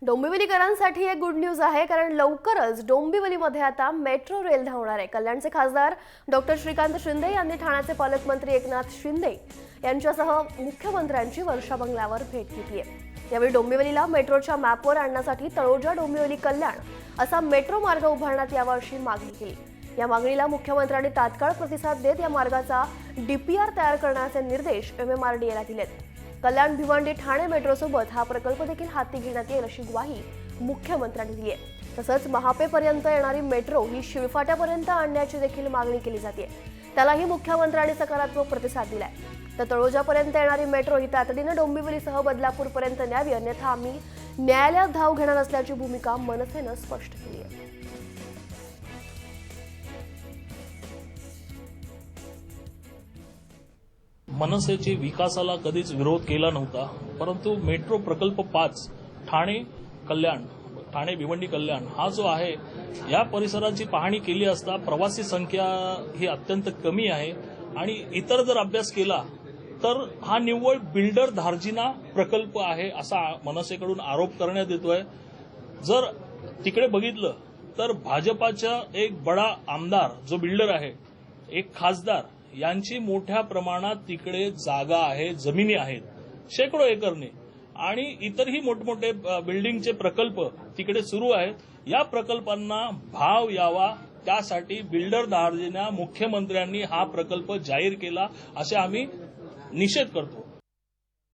डोंबिवलीकरांसाठी एक good news आहे, कारण लवकरच डोंबिवलीमध्ये आता मेट्रो रेल धावणार आहे। कल्याणचे खासदार डॉक्टर श्रीकांत शिंदे यांनी ठाण्याचे पालकमंत्री एकनाथ शिंदे यांच्यासह मुख्यमंत्र्यांची वर्षा बंगल्यावर भेट घेतली आहे। यावेळी डोंबिवलीला मेट्रोच्या मॅपवर आणण्यासाठी तळोजा डोंबिवली कल्याण असा मेट्रो मार्ग उभारण्यात यावा अशी मागणी केली। या मागणीला मुख्यमंत्र्यांनी तात्काळ प्रतिसाद देत या मार्गाचा डीपीआर तयार करण्याचे निर्देश एमएमआरडीएला दिलेत। कल्याण भिवंडी ठाणे मेट्रोसोबत हा प्रकल्प देखील हाती घेण्यात येईल अशी ग्वाही मुख्यमंत्र्यांनी दिली आहे। तसंच महापेपर्यंत येणारी मेट्रो ही शिळफाट्यापर्यंत आणण्याची देखील मागणी केली जाते। त्यालाही मुख्यमंत्र्यांनी सकारात्मक प्रतिसाद दिलाय। तर तळोजापर्यंत येणारी मेट्रो ही तातडीने डोंबिवलीसह बदलापूरपर्यंत न्यावी, अन्यथा आम्ही न्यायालयात धाव घेणार असल्याची भूमिका मनसेनं स्पष्ट केली आहे। मनसेची विकासाला कधीच विरोध केला नव्हता, परंतु मेट्रो प्रकल्प 5 ठाणे भिवंडी कल्याण हा जो आहे या परिसराची पाहणी केली असता प्रवासी संख्या ही अत्यंत कमी आहे आणि इतर जर अभ्यास केला तर हा निव्वळ बिल्डर धार्जिना प्रकल्प आहे असा मनसेकडून आरोप करण्यात येतोय। जर तिकडे बघितलं तर भाजपाचा एक बडा आमदार जो बिल्डर आहे, एक खासदार यांची मोठ्या प्रमाणात तिकडे जागा आहे, जमिनी आहेत शेकडो एकरने, आणि इतरही मोठमोठे बिल्डिंगचे प्रकल्प तिकडे सुरू आहेत। या प्रकल्पांना भाव यावा त्यासाठी बिल्डर धार्जिना मुख्यमंत्र्यांनी हा प्रकल्प जाहीर केला असे आम्ही निषेध करतो।